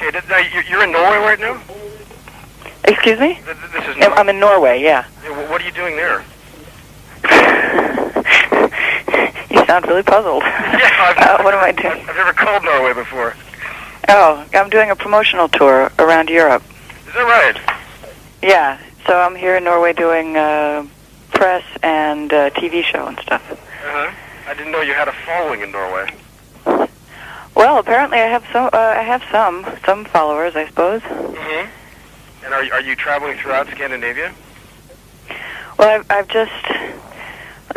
Okay, now you're in Norway right now? Excuse me? This is I'm in Norway, yeah. What are you doing there? You sound really puzzled. Yeah, what am I doing? I've never called Norway before. Oh, I'm doing a promotional tour around Europe. Is that right? Yeah, so I'm here in Norway doing press and TV show and stuff. Uh-huh. I didn't know you had a following in Norway. Well, apparently I have some followers, I suppose. Mm-hmm. And are you traveling throughout Scandinavia? Well, I've just,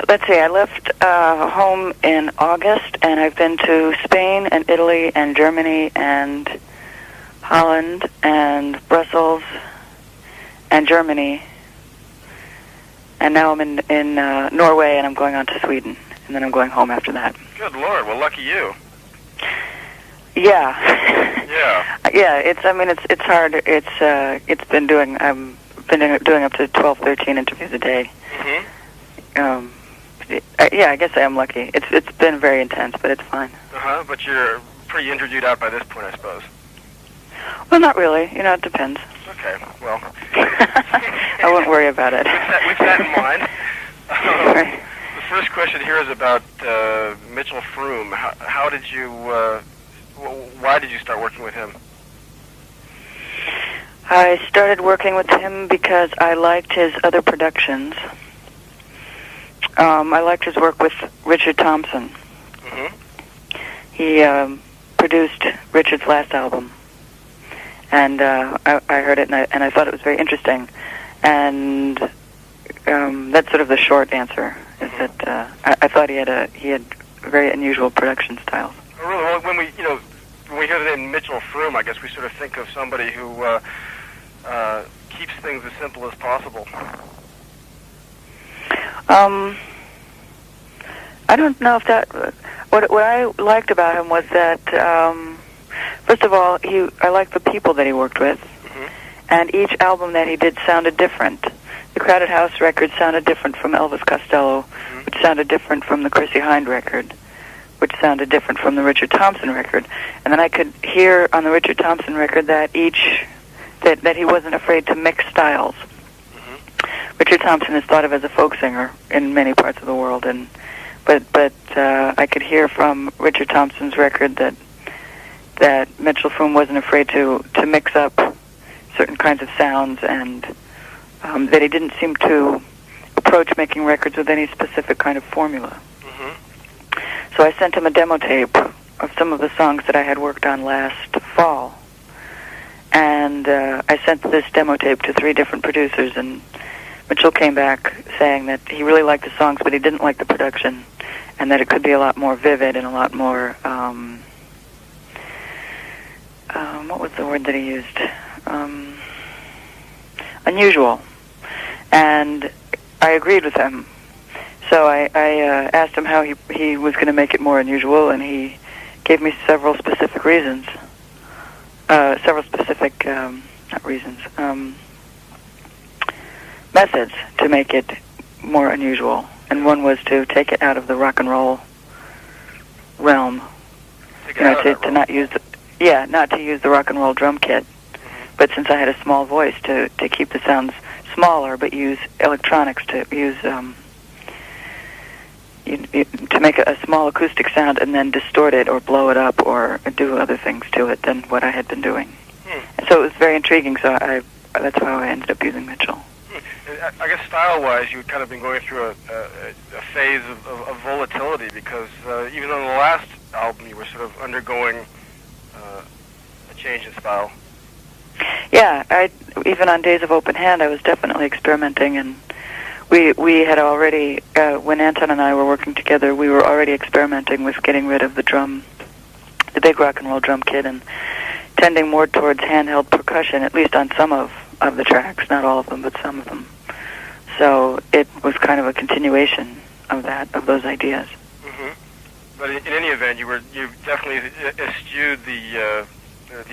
let's see, I left home in August, and I've been to Spain and Italy and Germany and Holland and Brussels and Germany, and now I'm in Norway, and I'm going on to Sweden, and then I'm going home after that. Good Lord, well, lucky you. Yeah. Yeah. Yeah, it's hard. I've been doing up to 12, 13 interviews a day. Mm-hmm. Yeah, I guess I am lucky. It's been very intense, but it's fine. Uh-huh, but you're pretty interviewed out by this point, I suppose. Well, not really. It depends. Okay, well. I won't worry about it. With that in mind, the first question here is about Mitchell Froom. How did you, why did you start working with him? I started working with him because I liked his other productions. I liked his work with Richard Thompson. Mm-hmm. He produced Richard's last album, and I heard it, and I thought it was very interesting. And that's sort of the short answer. Is that I thought he had very unusual production styles. Oh, really? Well, when we hear the name Mitchell Froom, I guess we sort of think of somebody who keeps things as simple as possible. I don't know if that. What I liked about him was that, first of all, I liked the people that he worked with, mm-hmm. and each album that he did sounded different. The Crowded House record sounded different from Elvis Costello, mm-hmm. which sounded different from the Chrissie Hynde record, which sounded different from the Richard Thompson record. And then I could hear on the Richard Thompson record that that he wasn't afraid to mix styles. Mm-hmm. Richard Thompson is thought of as a folk singer in many parts of the world, but I could hear from Richard Thompson's record that Mitchell Froom wasn't afraid to mix up certain kinds of sounds, and that he didn't seem to approach making records with any specific kind of formula. Mm-hmm. So I sent him a demo tape of some of the songs that I had worked on last fall, and I sent this demo tape to 3 different producers, and Mitchell came back saying that he really liked the songs, but he didn't like the production, and that it could be a lot more vivid and a lot more, what was the word that he used? Unusual. And I agreed with him. So I asked him how he was going to make it more unusual, and he gave me several specific reasons. Methods to make it more unusual. And one was to take it out of the rock and roll realm. To not use not to use the rock and roll drum kit. Mm-hmm. But since I had a small voice, to keep the sounds smaller, but use electronics to use to make a small acoustic sound and then distort it or blow it up or do other things to it than what I had been doing. And so it was very intriguing. So that's how I ended up using Mitchell. I guess style-wise, you've kind of been going through a phase of volatility, because even on the last album, you were sort of undergoing a change in style. Yeah, even on Days of Open Hand, I was definitely experimenting, and we had already, when Anton and I were working together, we were already experimenting with getting rid of the big rock and roll drum kit, and tending more towards handheld percussion, at least on some of the tracks, not all of them, but some of them. So it was kind of a continuation of those ideas. Mm-hmm. But in any event, you definitely eschewed the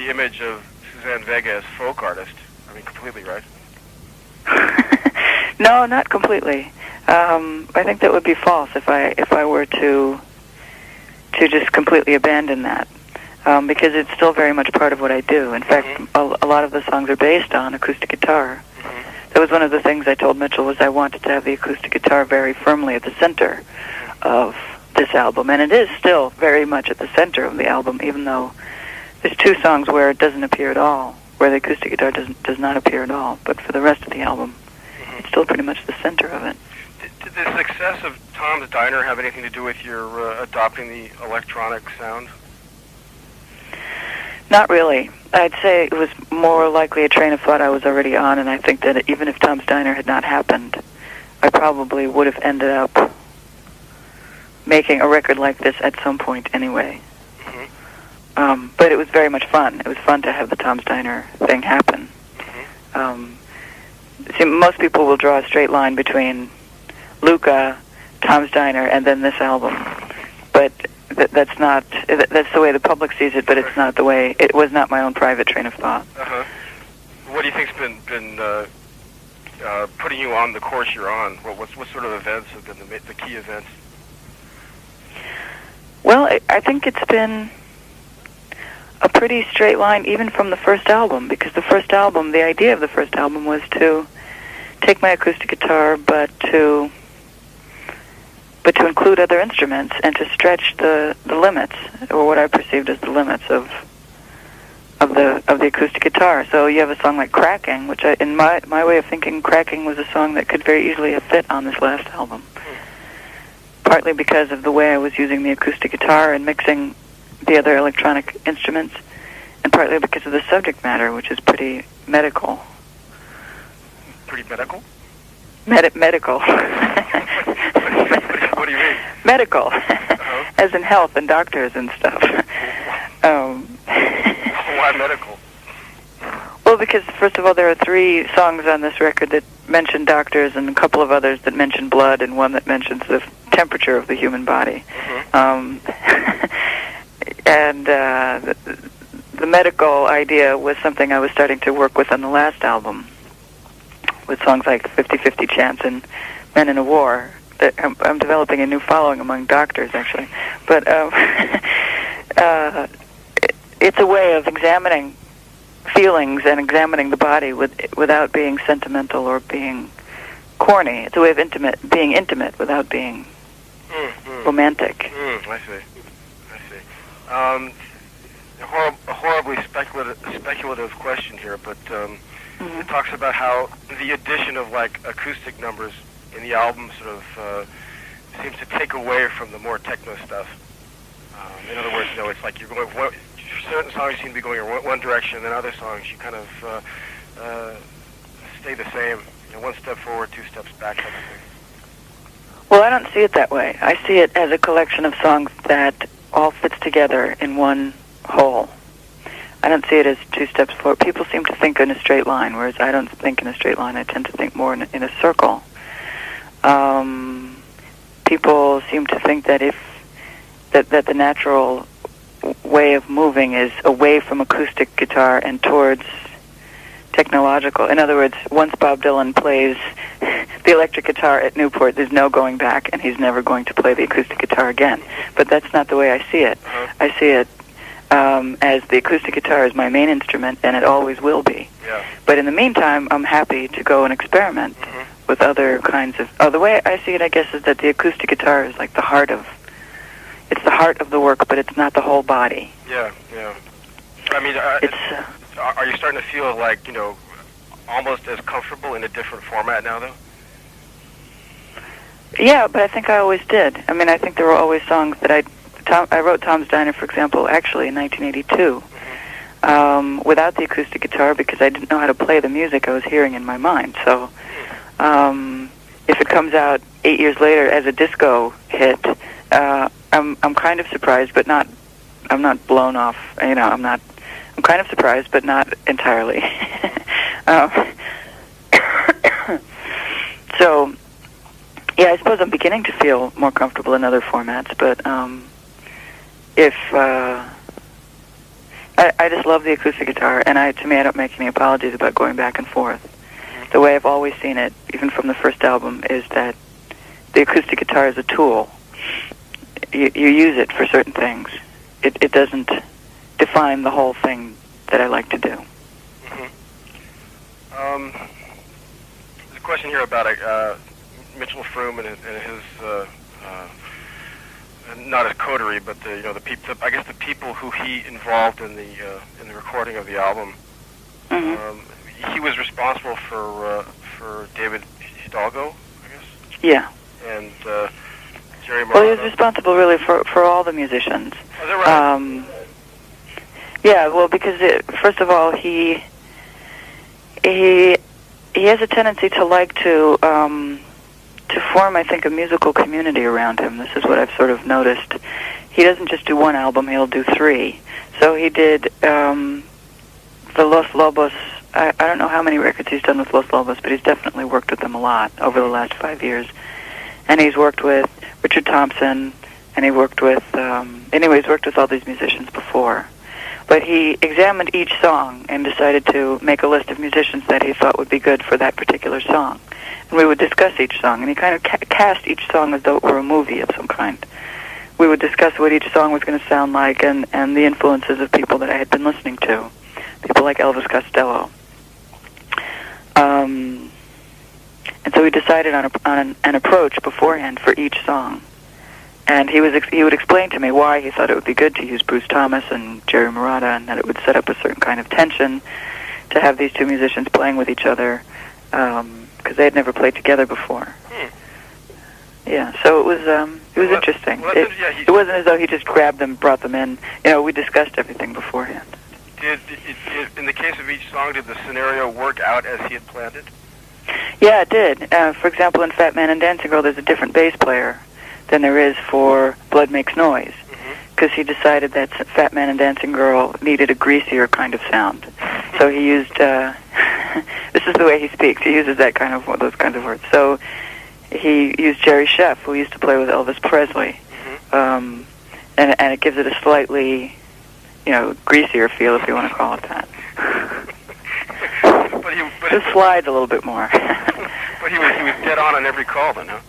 image of Suzanne Vega as folk artist. I mean, completely, right? No, not completely. I think that would be false if I were to just completely abandon that. because it's still very much part of what I do. In fact, a lot of the songs are based on acoustic guitar. That was one of the things I told Mitchell, was I wanted to have the acoustic guitar very firmly at the center of this album, and it is still very much at the center of the album, even though there's 2 songs where it doesn't appear at all, where the acoustic guitar does not appear at all, but for the rest of the album, it's still pretty much the center of it. Did the success of Tom's Diner have anything to do with your adopting the electronic sound? Not really. I'd say it was more likely a train of thought I was already on, and I think that even if Tom's Diner had not happened, I probably would have ended up making a record like this at some point anyway. But it was very much fun. It was fun to have the Tom's Diner thing happen. See, most people will draw a straight line between Luca, Tom's Diner, and then this album. But that's not, that's the way the public sees it, but it's not the way, it was not my own private train of thought. What do you think's been putting you on the course you're on? What sort of events have been the key events? Well, I think it's been a pretty straight line even from the first album, because the first album, the idea of the first album was to take my acoustic guitar, but to include other instruments and to stretch the limits, or what I perceived as the limits of the acoustic guitar. So you have a song like Cracking, which in my way of thinking, Cracking was a song that could very easily have fit on this last album. Partly because of the way I was using the acoustic guitar and mixing the other electronic instruments, and partly because of the subject matter, which is pretty medical. Pretty medical? Medical. What do you mean? Medical. As in health and doctors and stuff. Why medical? Well, because, first of all, there are 3 songs on this record that mention doctors, and a couple of others that mention blood, and one that mentions the temperature of the human body. And the medical idea was something I was starting to work with on the last album, with songs like 50-50 Chance and Men in a War. I'm developing a new following among doctors, actually. But it's a way of examining feelings and examining the body without being sentimental or being corny. It's a way of being intimate without being romantic. I see. A horribly speculative question here, but it talks about how the addition of like acoustic numbers in the album sort of seems to take away from the more techno stuff. In other words, it's like you're going certain songs seem to be going in one direction, and other songs you kind of stay the same. One step forward, 2 steps back, type of thing. Well, I don't see it that way. I see it as a collection of songs that all fits together in one whole. I don't see it as 2 steps forward. People seem to think in a straight line, whereas I don't think in a straight line. I tend to think more in a circle. People seem to think that that the natural way of moving is away from acoustic guitar and towards technological. In other words, once Bob Dylan plays the electric guitar at Newport, there's no going back, and he's never going to play the acoustic guitar again. But that's not the way I see it. I see it as the acoustic guitar is my main instrument, and it always will be. But in the meantime, I'm happy to go and experiment with other kinds of... the way I see it, I guess, is that the acoustic guitar is like the heart of... It's the heart of the work, but it's not the whole body. Yeah. I mean, are you starting to feel like, almost as comfortable in a different format now, though? Yeah, but I think I always did. I mean, I think there were always songs that I wrote Tom's Diner, for example, actually in 1982, without the acoustic guitar, because I didn't know how to play the music I was hearing in my mind. So if it comes out 8 years later as a disco hit, I'm kind of surprised, but not. I'm not blown off. I'm kind of surprised, but not entirely. So, yeah, I suppose I'm beginning to feel more comfortable in other formats. But I just love the acoustic guitar, and to me, I don't make any apologies about going back and forth. The way I've always seen it, even from the first album, is that the acoustic guitar is a tool. You use it for certain things. It doesn't define the whole thing that I like to do. There's a question here about Mitchell Froom and his not his coterie, but the people. I guess the people who he involved in the recording of the album. He was responsible for David Hidalgo, I guess. Yeah. And Jerry Morano. Well, he was responsible really for all the musicians. Oh, is that right? Yeah. Well, because first of all, he has a tendency to like to form, I think, a musical community around him. This is what I've sort of noticed. He doesn't just do one album; he'll do three. So he did the Los Lobos. I don't know how many records he's done with Los Lobos, but he's definitely worked with them a lot over the last 5 years. And he's worked with Richard Thompson, and he worked with he's worked with all these musicians before. But he examined each song and decided to make a list of musicians that he thought would be good for that particular song. And we would discuss each song, and he kind of cast each song as though it were a movie of some kind. We would discuss what each song was going to sound like and the influences of people that I had been listening to, people like Elvis Costello. And so we decided on an approach beforehand for each song. And he would explain to me why he thought it would be good to use Bruce Thomas and Jerry Morata, and that it would set up a certain kind of tension to have these two musicians playing with each other, because they had never played together before. Yeah, so it was interesting. Well, it wasn't as though he just grabbed them, brought them in. We discussed everything beforehand. In the case of each song, did the scenario work out as he had planned it? Yeah, it did. For example, in Fat Man and Dancing Girl, there's a different bass player than there is for Blood Makes Noise, because he decided that Fat Man and Dancing Girl needed a greasier kind of sound. So he used, this is the way he speaks, he uses those kinds of words. So he used Jerry Sheff, who used to play with Elvis Presley, and it gives it a slightly, greasier feel, if you want to call it that. Just slides a little bit more. But he was dead on every call, then, huh?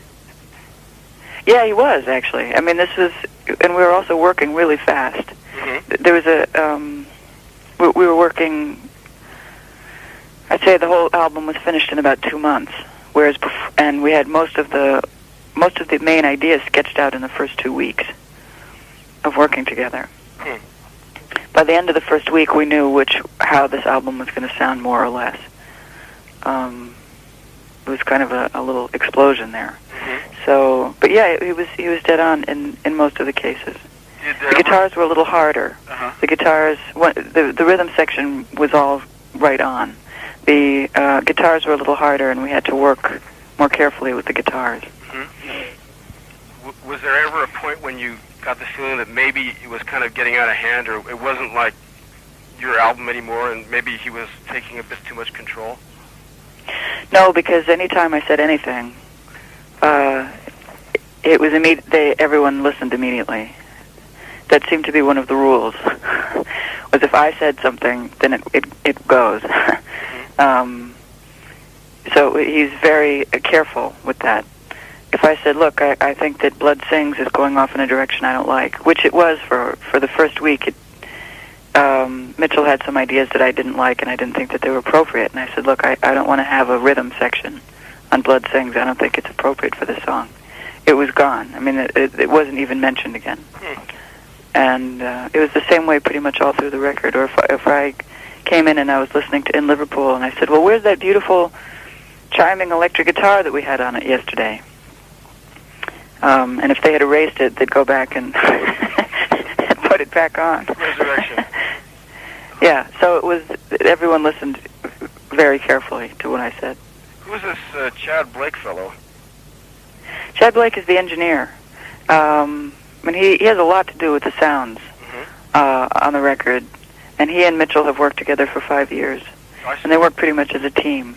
Yeah, he was, actually. I mean, and we were also working really fast. There was we were working, I'd say the whole album was finished in about 2 months, and we had most of the main ideas sketched out in the first 2 weeks of working together. By the end of the first week, we knew how this album was going to sound, more or less. It was kind of a little explosion there. So, but yeah, he was dead on in most of the cases. The guitars were a little harder. The guitars, the rhythm section was all right on. The guitars were a little harder, and we had to work more carefully with the guitars. Was there ever a point when you got the feeling that maybe it was kind of getting out of hand, or it wasn't like your album anymore, and maybe he was taking a bit too much control? No, because anytime I said anything, it was everyone listened immediately. That seemed to be one of the rules. Was if I said something, then it goes. So he's very careful with that. If I said, look, I think that Blood Sings is going off in a direction I don't like, which it was for the first week, Mitchell had some ideas that I didn't like, and I didn't think that they were appropriate. And I said, look, I don't want to have a rhythm section on Blood Sings. I don't think it's appropriate for this song. It was gone. I mean, it wasn't even mentioned again. And it was the same way pretty much all through the record. Or if I came in and I was listening to In Liverpool, and I said, well, where's that beautiful chiming electric guitar that we had on it yesterday? And if they had erased it, they'd go back and put it back on. Resurrection. Yeah, so it was, everyone listened very carefully to what I said. Who is this Chad Blake fellow? Chad Blake is the engineer. I mean, he has a lot to do with the sounds on the record. And he and Mitchell have worked together for 5 years. And they work pretty much as a team.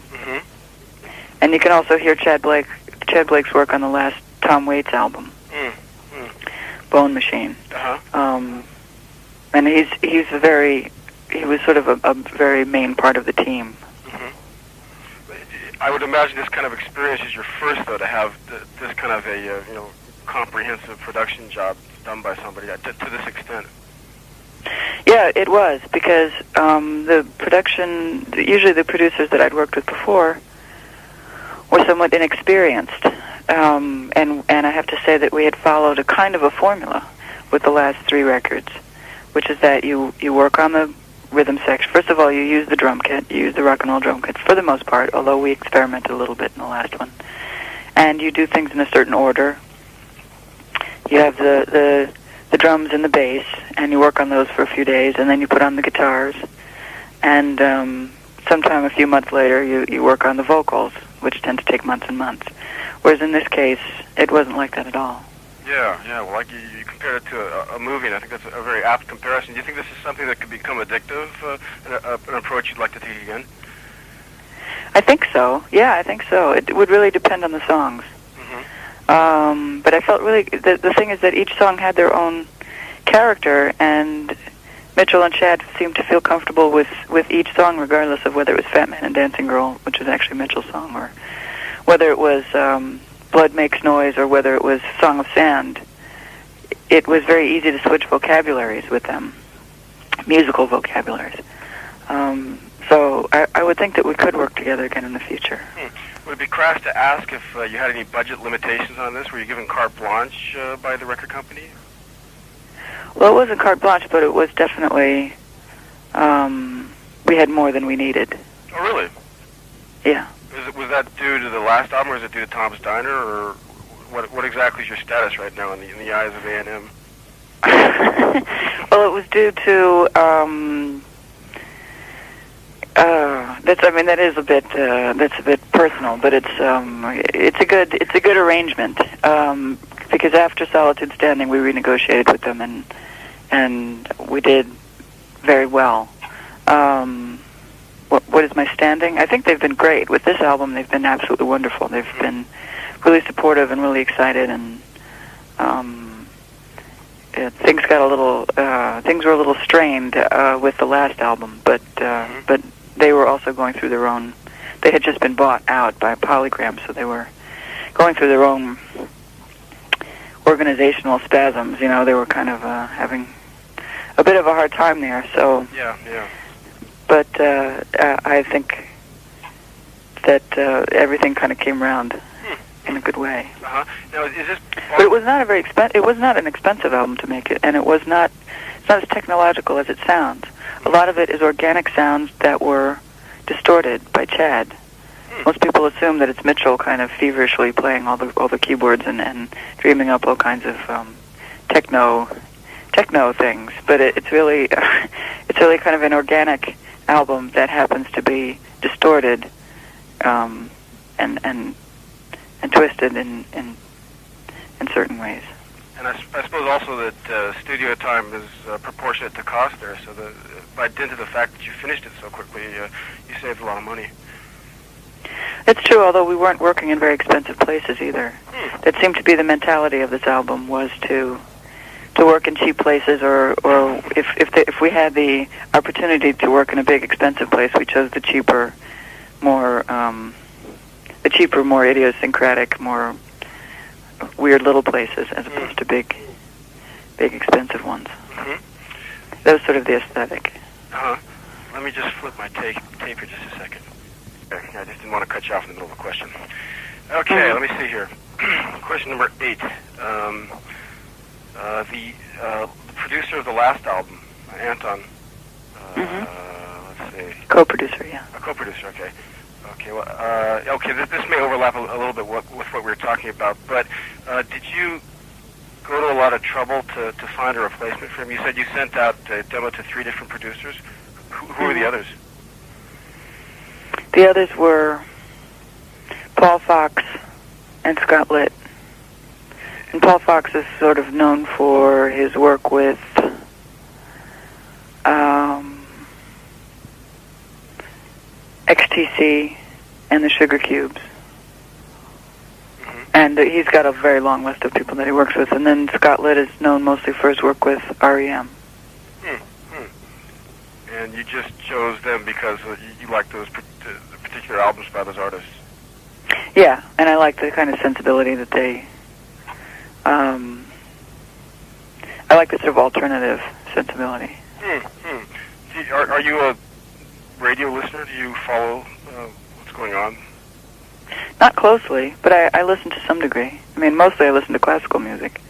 And you can also hear Chad Blake's work on the last Tom Waits album, Bone Machine. And he was sort of a very main part of the team. I would imagine this kind of experience is your first, though, to have this kind of a comprehensive production job done by somebody to this extent. Yeah, it was, because the production, usually the producers that I'd worked with before were somewhat inexperienced. And I have to say that we had followed a kind of a formula with the last 3 records, which is that you work on the rhythm section. First of all, you use the drum kit, you use the rock and roll drum kits for the most part, although we experimented a little bit in the last one. And you do things in a certain order. You have the drums and the bass, and you work on those for a few days, and then you put on the guitars. And sometime a few months later, you work on the vocals, which tend to take months and months. Whereas in this case, it wasn't like that at all. Yeah. Well, like you compared it to a movie, and I think that's a very apt comparison. Do you think this is something that could become addictive, an approach you'd like to take again? I think so. Yeah, I think so. It would really depend on the songs. But I felt really, the thing is that each song had their own character, and Mitchell and Chad seemed to feel comfortable with each song, regardless of whether it was Fat Man and Dancing Girl, which was actually Mitchell's song, or whether it was Blood Makes Noise, or whether it was Song of Sand. It was very easy to switch vocabularies with them, musical vocabularies. So I would think that we could work together again in the future. Would it be crass to ask if you had any budget limitations on this? Were you given carte blanche by the record company? Well, it wasn't carte blanche, but it was definitely, we had more than we needed. Oh, really? Yeah. Was that due to the last album, or is it due to Tom's Diner, or what exactly is your status right now in the eyes of A&M? Well, it was due to, that's a bit personal, but it's a good arrangement, because after Solitude Standing, we renegotiated with them, and we did very well. What is my standing? I think they've been great. With this album, they've been absolutely wonderful. They've been really supportive and really excited, and things were a little strained with the last album, but they were also going through their own. They had just been bought out by Polygram, so they were going through their own organizational spasms. You know, they were kind of having a bit of a hard time there. So yeah. But I think that everything kind of came around in a good way. Now, is this? But it was not a very It was not an expensive album to make it, and it was not. It's not as technological as it sounds. A lot of it is organic sounds that were distorted by Chad. Most people assume that it's Mitchell kind of feverishly playing all the keyboards and dreaming up all kinds of techno things, but it's really kind of an organic album that happens to be distorted and twisted in certain ways. And I suppose also that studio time is proportionate to cost there, so by dint of the fact that you finished it so quickly, you saved a lot of money. It's true, although we weren't working in very expensive places either. That seemed to be the mentality of this album, was to work in cheap places, or if we had the opportunity to work in a big expensive place, we chose the cheaper, more idiosyncratic, more weird little places, as opposed to big expensive ones. That was sort of the aesthetic. Let me just flip my tape here just a second. Okay, I just didn't want to cut you off in the middle of a question. Okay, let me see here. Question number 8. The producer of the last album, Anton. Let's see. Co-producer, yeah. A co-producer, okay. Okay, well, this may overlap a little bit with what we were talking about, but did you go to a lot of trouble to find a replacement for him? You said you sent out a demo to 3 different producers. Who were the others? The others were Paul Fox and Scott Litt. And Paul Fox is sort of known for his work with XTC and the Sugar Cubes. And he's got a very long list of people that he works with. And then Scott Litt is known mostly for his work with REM. And you just chose them because you like those particular albums by those artists? Yeah, and I like the kind of sensibility that they... I like the sort of alternative sensibility. Are you a radio listener? Do you follow what's going on? Not closely, but I listen to some degree. I mean, mostly I listen to classical music.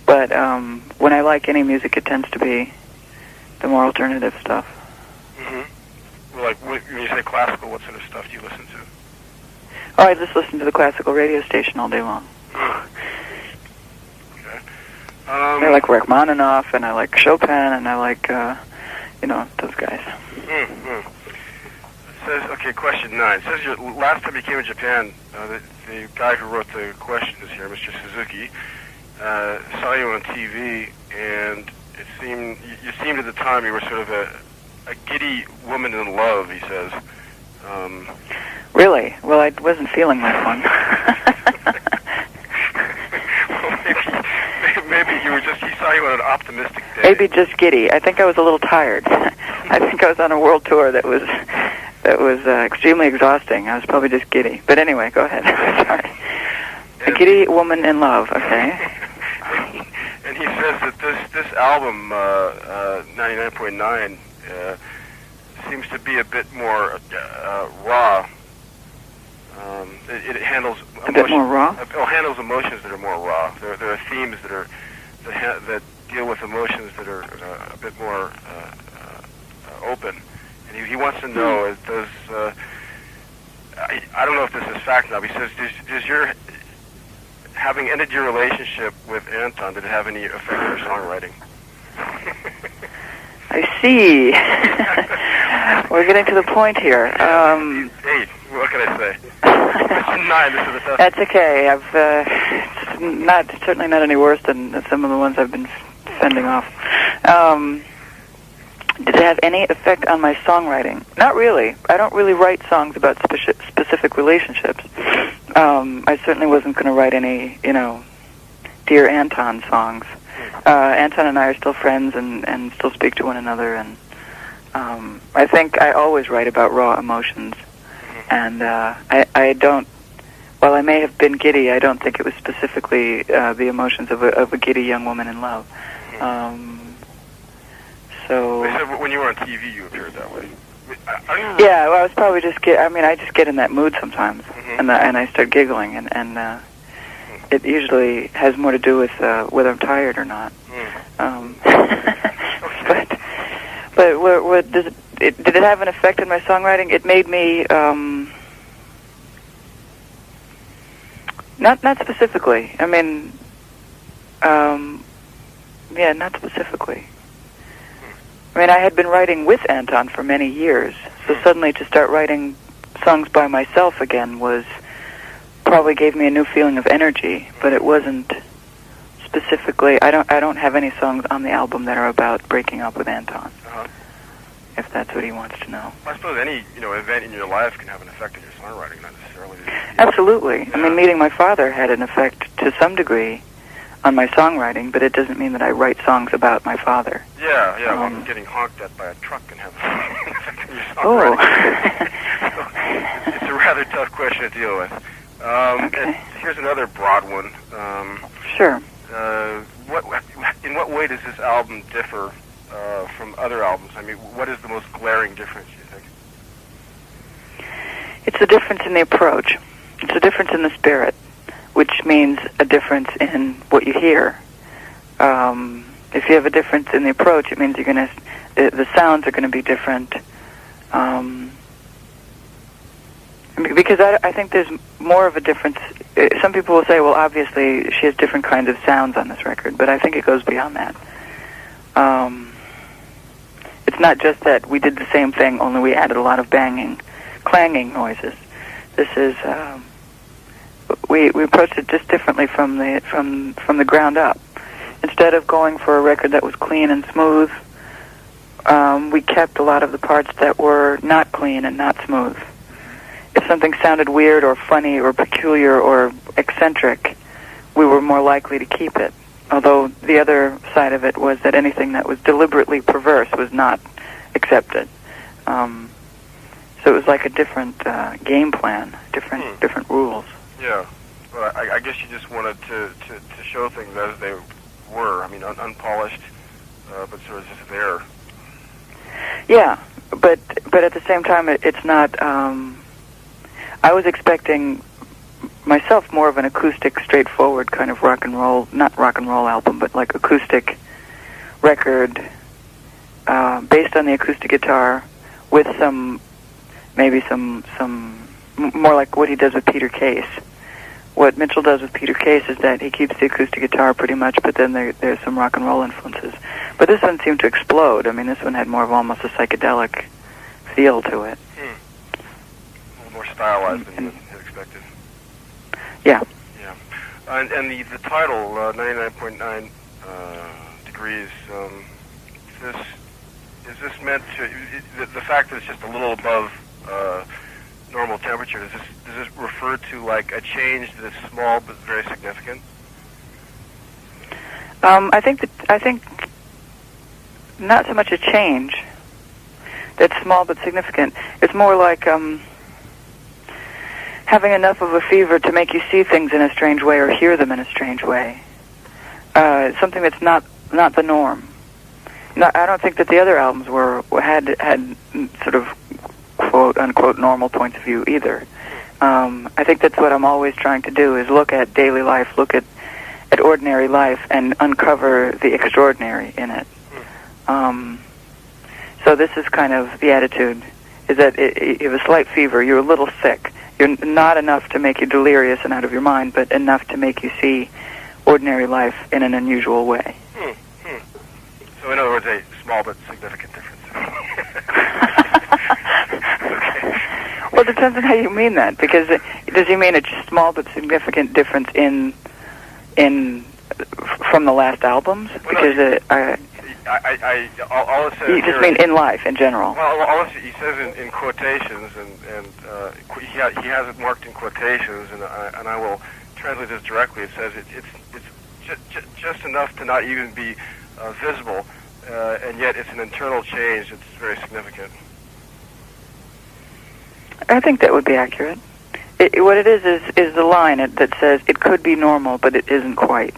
But when I like any music, it tends to be the more alternative stuff. Well, like, when you say classical, what sort of stuff do you listen to? Oh, I just listen to the classical radio station all day long. Okay. I like Rachmaninoff, and I like Chopin, and I like, those guys. It says, okay, question 9. It says your last time you came to Japan, the guy who wrote the questions here, Mr. Suzuki, saw you on TV, and you seemed at the time you were sort of a giddy woman in love, he says. Really? Well, I wasn't feeling that one. Well, maybe he saw you on an optimistic day. Maybe just giddy. I think I was a little tired. I think I was on a world tour that was extremely exhausting. I was probably just giddy. But anyway, go ahead. Sorry. A giddy woman in love, okay. And he says that this album, 99.9, seems to be a bit more raw. It handles a bit more raw. It handles emotions that are more raw. There are themes that deal with emotions that are a bit more open. And he wants to know: I don't know if this is fact now. But he says, does your having ended your relationship with Anton, did it have any effect on your songwriting? I see. We're getting to the point here. 8. What can I say? Question 9. This is the tough. That's okay. It's certainly not any worse than some of the ones I've been fending off. Did it have any effect on my songwriting? Not really. I don't really write songs about specific relationships. I certainly wasn't going to write any, Dear Anton songs. Anton and I are still friends and still speak to one another, and I think I always write about raw emotions. And I don't, while I may have been giddy, I don't think it was specifically the emotions of a giddy young woman in love. So. They said when you were on TV, you appeared that way. Yeah, well, I was probably just I just get in that mood sometimes, and I start giggling, and it usually has more to do with whether I'm tired or not. But what did it have an effect on my songwriting? It made me not specifically. I mean, not specifically. I mean, I had been writing with Anton for many years, so suddenly to start writing songs by myself again probably gave me a new feeling of energy, but it wasn't specifically. I don't have any songs on the album that are about breaking up with Anton. If that's what he wants to know. I suppose any event in your life can have an effect on your songwriting, not necessarily. Absolutely. Yeah. I mean, meeting my father had an effect to some degree on my songwriting, but it doesn't mean that I write songs about my father. Yeah. Well, getting honked at by a truck can have an effect on your songwriting. So it's a rather tough question to deal with. Okay. Here's another broad one. Sure. In what way does this album differ from other albums? I mean, what is the most glaring difference, you think? It's a difference in the approach. It's a difference in the spirit, which means a difference in what you hear. If you have a difference in the approach, it means the sounds are going to be different. Because I think there's more of a difference. Some people will say, well, obviously she has different kinds of sounds on this record, but I think it goes beyond that. It's not just that we did the same thing, only we added a lot of banging, clanging noises. This is we approached it just differently from the ground up. Instead of going for a record that was clean and smooth, we kept a lot of the parts that were not clean and not smooth. If something sounded weird or funny or peculiar or eccentric, we were more likely to keep it. Although the other side of it was that anything that was deliberately perverse was not accepted. So it was like a different game plan, different rules. Yeah. Well, I guess you just wanted to show things as they were. I mean, unpolished, but sort of just there. Yeah, but at the same time, it's not. I was expecting myself more of an acoustic, straightforward kind of rock and roll, not rock and roll album, but like acoustic record based on the acoustic guitar with maybe some more like what he does with Peter Case. What Mitchell does with Peter Case is that he keeps the acoustic guitar pretty much, but then there's some rock and roll influences. But this one seemed to explode. I mean, this one had more of almost a psychedelic feel to it. A little more stylized than you had expected. Yeah. Yeah. And the title, 99.9 degrees, is this meant to, the fact that it's just a little above normal temperature, does this refer to like a change that is small but very significant? I think not so much a change that's small but significant. It's more like having enough of a fever to make you see things in a strange way or hear them in a strange way. Something that's not the norm. No, I don't think that the other albums had sort of quote unquote normal points of view either. I think that's what I'm always trying to do, is look at daily life, look at ordinary life, and uncover the extraordinary in it. So this is kind of the attitude, is that you have a slight fever, you're a little sick. You're not enough to make you delirious and out of your mind, but enough to make you see ordinary life in an unusual way. So in other words, a small but significant difference. Okay. Well, it depends on how you mean that, because does he mean a small but significant difference in from the last albums? Well, because no, all it says you just mean in life in general. Well, all he says in quotations, and he has it marked in quotations, and I will translate this directly. It says it's just enough to not even be visible, and yet it's an internal change that's very significant. I think that would be accurate. What it is the line that says it could be normal, but it isn't quite.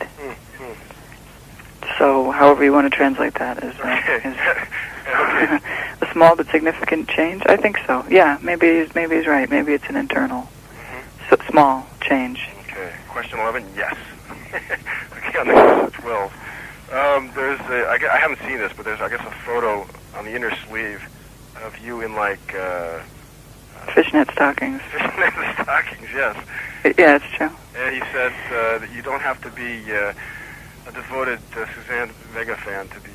So, however you want to translate that is a small but significant change. I think so. Yeah, maybe he's right. Maybe it's an internal, small change. Okay. Question 11. Yes. Okay. On the question 12. There's I haven't seen this, but there's, I guess, a photo on the inner sleeve of you in like fishnet stockings. Fishnet stockings, yes. Yeah, it's true. And he said that you don't have to be a devoted Suzanne Vega fan to be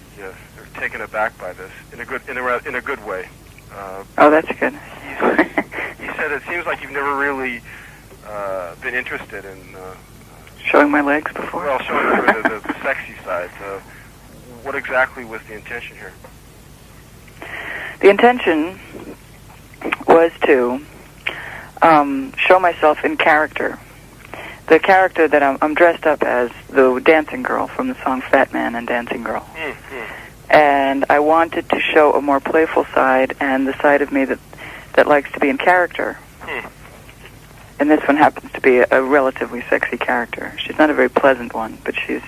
taken aback by this in a good way. Oh, that's good. He said it seems like you've never really been interested in showing my legs before. Well, showing the sexy side. What exactly was the intention here? The intention was to show myself in character. The character that I'm dressed up as, the dancing girl from the song Fat Man and Dancing Girl. And I wanted to show a more playful side and the side of me that likes to be in character. And this one happens to be a relatively sexy character. She's not a very pleasant one, but she's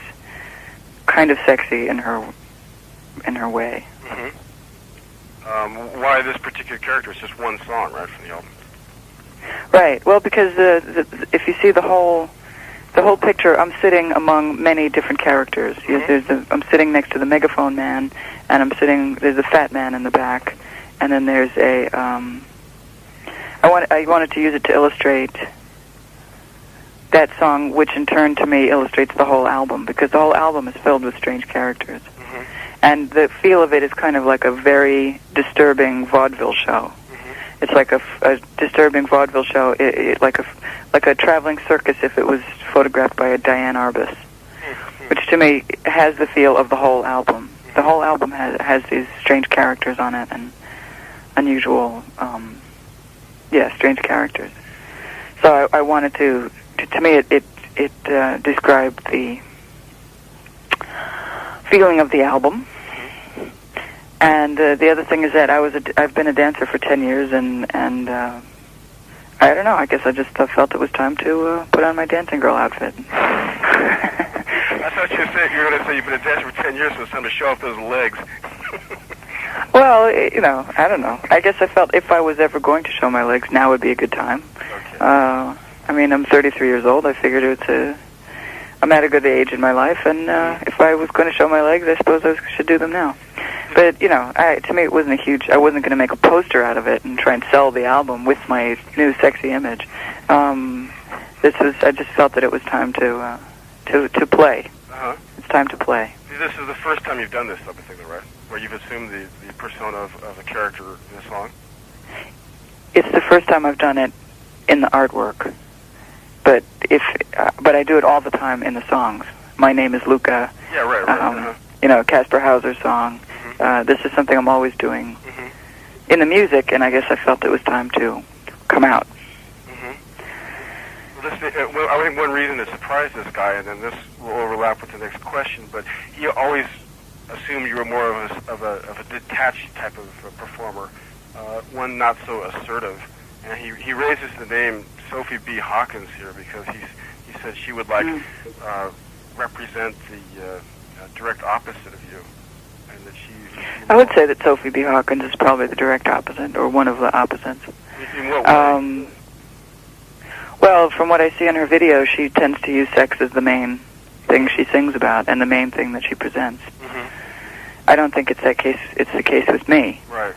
kind of sexy in her way. Why this particular character? It's just one song, right, from the album? Right. Well, because if you see the whole picture, I'm sitting among many different characters. I'm sitting next to the megaphone man, and there's a fat man in the back, and then there's a. I wanted to use it to illustrate that song, which in turn to me illustrates the whole album, because the whole album is filled with strange characters. And the feel of it is kind of like a very disturbing vaudeville show. It's like a disturbing vaudeville show, like a traveling circus if it was photographed by a Diane Arbus, which to me has the feel of the whole album. The whole album has these strange characters on it and unusual, strange characters. So I wanted to me it described the feeling of the album. And the other thing is that I've been a dancer for 10 years, and I don't know. I guess I just felt it was time to put on my dancing girl outfit. I thought you were going to say you've been a dancer for 10 years, so it's time to show off those legs. Well, you know, I don't know. I guess I felt if I was ever going to show my legs, now would be a good time. Okay. I mean, I'm 33 years old. I figured I'm at a good age in my life, and if I was going to show my legs, I suppose I should do them now. But, you know, to me it wasn't I wasn't going to make a poster out of it and try and sell the album with my new sexy image. I just felt that it was time to play. Uh-huh. It's time to play. See, this is the first time you've done this type of thing, right? Where you've assumed the persona of a character in a song? It's the first time I've done it in the artwork. But I do it all the time in the songs. My Name is Luca. Yeah, right. You know, Casper Hauser's song. Mm-hmm. This is something I'm always doing in the music, and I guess I felt it was time to come out. Well, I think one reason it surprised this guy, and then this will overlap with the next question, but he always assumed you were more of a detached type of performer, one not so assertive. And he raises the name Sophie B. Hawkins here because he said she would represent the direct opposite of you, and that she I would say that Sophie B. Hawkins is probably the direct opposite, or one of the opposites. In what way? Well, from what I see in her videos, she tends to use sex as the main thing she sings about and the main thing that she presents. Mm-hmm. I don't think it's that case. It's the case with me. Right.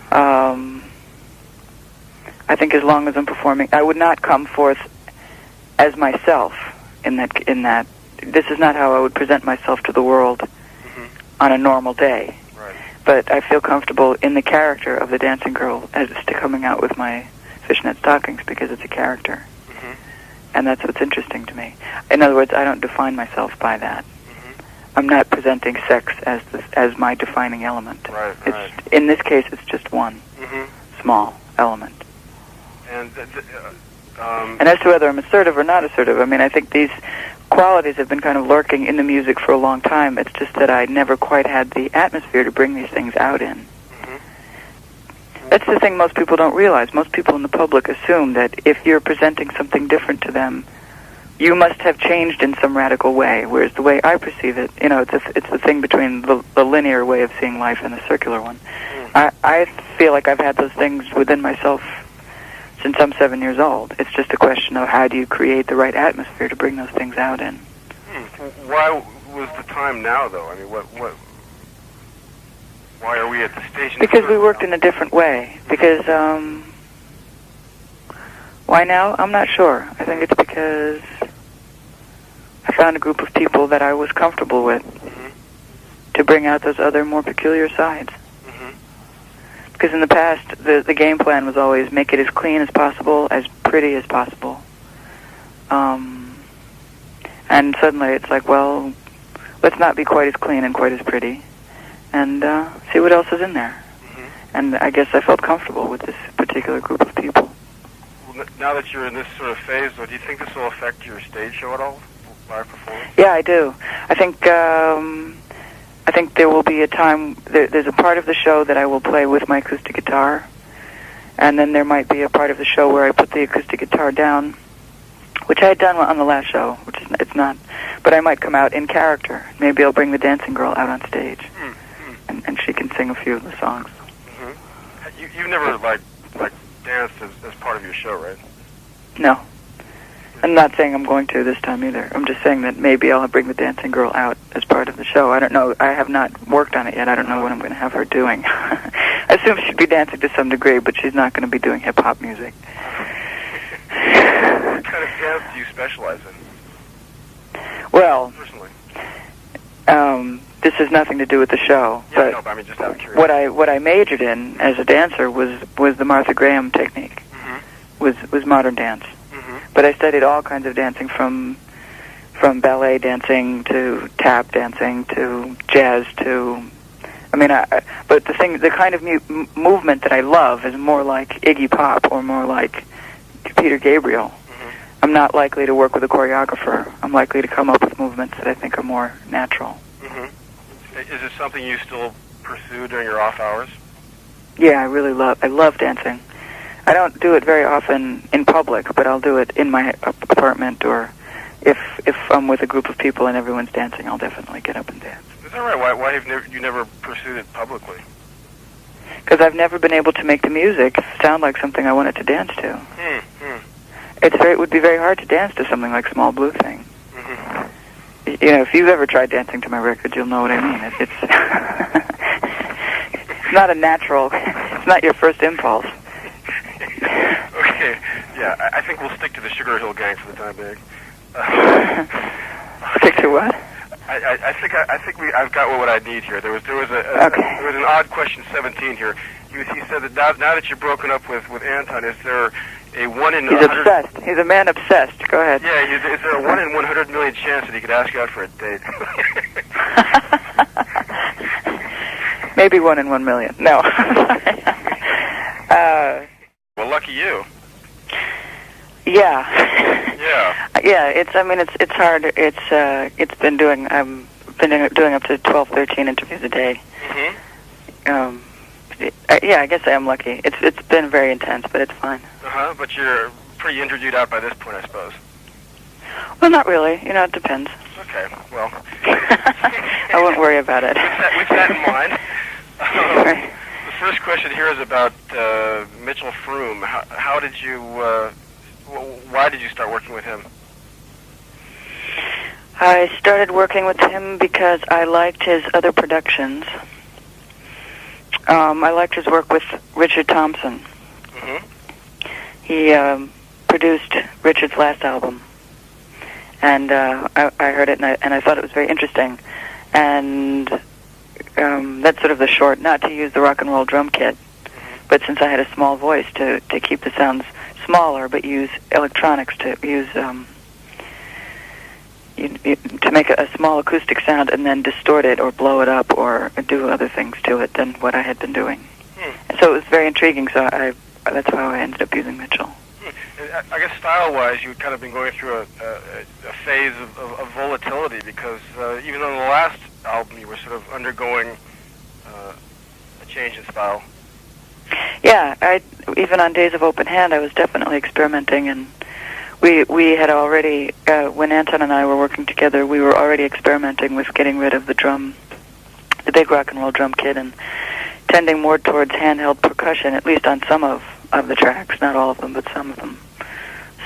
I think as long as I'm performing, I would not come forth as myself in that. This is not how I would present myself to the world on a normal day. Right. But I feel comfortable in the character of the dancing girl as to coming out with my fishnet stockings because it's a character. And that's what's interesting to me. In other words, I don't define myself by that. I'm not presenting sex as my defining element. Right. In this case, it's just one small element. And as to whether I'm assertive or not assertive, I mean, I think these qualities have been kind of lurking in the music for a long time. It's just that I never quite had the atmosphere to bring these things out in. That's the thing most people don't realize. Most people in the public assume that if you're presenting something different to them, you must have changed in some radical way, whereas the way I perceive it, you know, it's the thing between the linear way of seeing life and the circular one. I feel like I've had those things within myself since I'm 7 years old. It's just a question of how do you create the right atmosphere to bring those things out in. Why was the time now, though? I mean, what? Why are we at the station? Because we worked in a different way. Because, why now? I'm not sure. I think it's because I found a group of people that I was comfortable with to bring out those other more peculiar sides. Because in the past, the game plan was always make it as clean as possible, as pretty as possible. And suddenly it's like, well, let's not be quite as clean and quite as pretty. And see what else is in there. And I guess I felt comfortable with this particular group of people. Well, now that you're in this sort of phase, though, do you think this will affect your stage show at all, live performance? Yeah, I do. I think there will be a time. There's a part of the show that I will play with my acoustic guitar, and then there might be a part of the show where I put the acoustic guitar down, which I had done on the last show. It's not, but I might come out in character. Maybe I'll bring the dancing girl out on stage. And she can sing a few of the songs. You've never like danced as part of your show, right? No. I'm not saying I'm going to this time either. I'm just saying that maybe I'll bring the dancing girl out as part of the show. I don't know. I have not worked on it yet. I don't know what I'm going to have her doing. I assume she'd be dancing to some degree, but she's not going to be doing hip-hop music. What kind of dance do you specialize in? Well, personally. This has nothing to do with the show. Yeah, but I mean, just out of curiosity. What I majored in as a dancer was the Martha Graham technique. Was modern dance. But I studied all kinds of dancing from ballet dancing to tap dancing to jazz to. I mean, but the kind of movement that I love is more like Iggy Pop or more like Peter Gabriel. I'm not likely to work with a choreographer. I'm likely to come up with movements that I think are more natural. Is it something you still pursue during your off hours? Yeah, I love dancing. I don't do it very often in public, but I'll do it in my apartment, or if I'm with a group of people and everyone's dancing, I'll definitely get up and dance. Is that right? Why have you never pursued it publicly? because I've never been able to make the music sound like something I wanted to dance to. It would be very hard to dance to something like Small Blue Thing. You know, if you've ever tried dancing to my records, you'll know what I mean. It's it's not a natural. It's not your first impulse. Okay, yeah, I think we'll stick to the Sugar Hill Gang for the time being. Stick to what? I think I've got what I need here. There was an odd question 17 here. He said that now that you're broken up with Anton, is there a 1 in 100? He's obsessed. He's a man obsessed. Go ahead. Yeah, is there a 1 in 100 million chance that he could ask you out for a date? Maybe 1 in 1 million. No. Well, lucky you. Yeah. Yeah. Yeah. It's hard. It's been doing. I've been doing up to 12, 13 interviews a day. Yeah, I guess I am lucky. It's been very intense, but it's fine. But you're pretty interviewed out by this point, I suppose. Well, not really. You know, it depends. Okay. Well. I won't worry about it. With that in mind. Right. The first question here is about Mitchell Froom. How did you? Why did you start working with him? I started working with him because I liked his other productions. I liked his work with Richard Thompson. He produced Richard's last album, and I heard it, and I thought it was very interesting. And that's sort of the short, not to use the rock and roll drum kit, but since I had a small voice, to keep the sounds smaller, but use electronics to use to make a small acoustic sound and then distort it or blow it up or do other things to it than what I had been doing. And so it was very intriguing, so that's how I ended up using Mitchell. I guess style-wise, you've kind of been going through a phase of volatility because even on the last album, you were sort of undergoing a change in style. Yeah, even on Days of Open Hand, I was definitely experimenting, and we had already, when Anton and I were working together, we were already experimenting with getting rid of the big rock and roll drum kit, and tending more towards handheld percussion, at least on some of the tracks, not all of them, but some of them.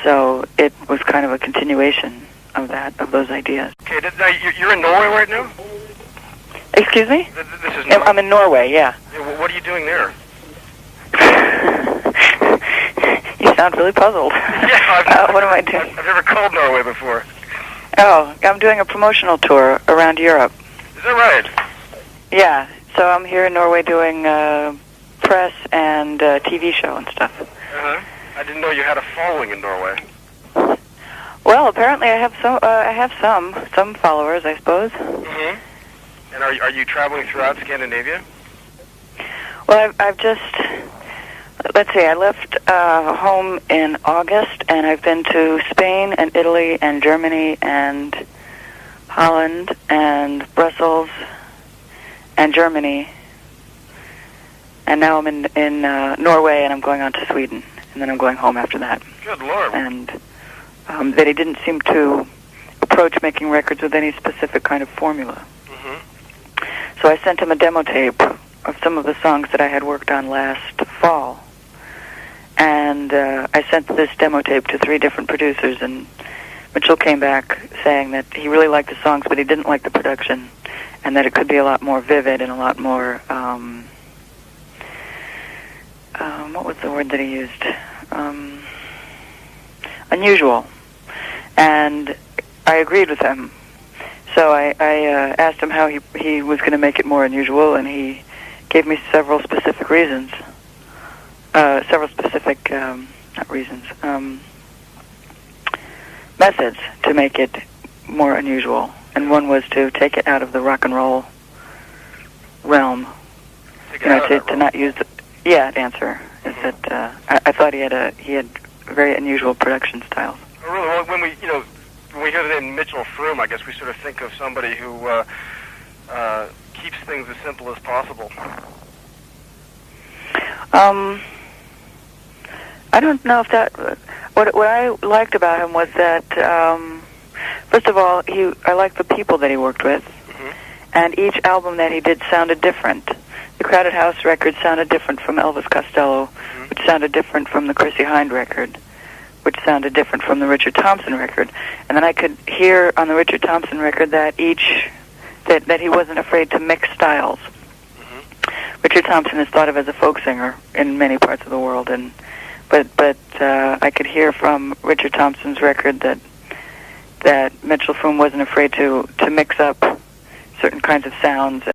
So it was kind of a continuation of those ideas. Okay, now you're in Norway right now? Excuse me? This is Norway? I'm in Norway, yeah. What are you doing there? You sound really puzzled. Yeah, what am I doing? I've never called Norway before. Oh, I'm doing a promotional tour around Europe. Is that right? Yeah, so I'm here in Norway doing press and TV show and stuff. I didn't know you had a following in Norway. Well, apparently I have some followers, I suppose. And are you traveling throughout Scandinavia? Well, I've just, let's see, I left home in August, and I've been to Spain and Italy and Germany and Holland and Brussels and Germany, and now I'm in Norway, and I'm going on to Sweden, and then I'm going home after that. Good Lord. And that he didn't seem to approach making records with any specific kind of formula. So I sent him a demo tape of some of the songs that I had worked on last fall. And I sent this demo tape to 3 different producers, and Mitchell came back saying that he really liked the songs, but he didn't like the production, and that it could be a lot more vivid and a lot more, what was the word that he used? Unusual. And I agreed with him. So I asked him how he was going to make it more unusual, and he gave me several specific reasons. Methods to make it more unusual. And one was to take it out of the rock and roll realm. To not use the... Yeah, the answer is that I thought he had very unusual production styles. Oh, really? Well, when we hear the name Mitchell Froom, I guess we sort of think of somebody who keeps things as simple as possible. I don't know if that... What I liked about him was that, first of all, I liked the people that he worked with, and each album that he did sounded different. the Crowded House record sounded different from Elvis Costello, which sounded different from the Chrissie Hynde record, which sounded different from the Richard Thompson record. And then I could hear on the Richard Thompson record that that he wasn't afraid to mix styles. Richard Thompson is thought of as a folk singer in many parts of the world, but I could hear from Richard Thompson's record that Mitchell Froom wasn't afraid to mix up certain kinds of sounds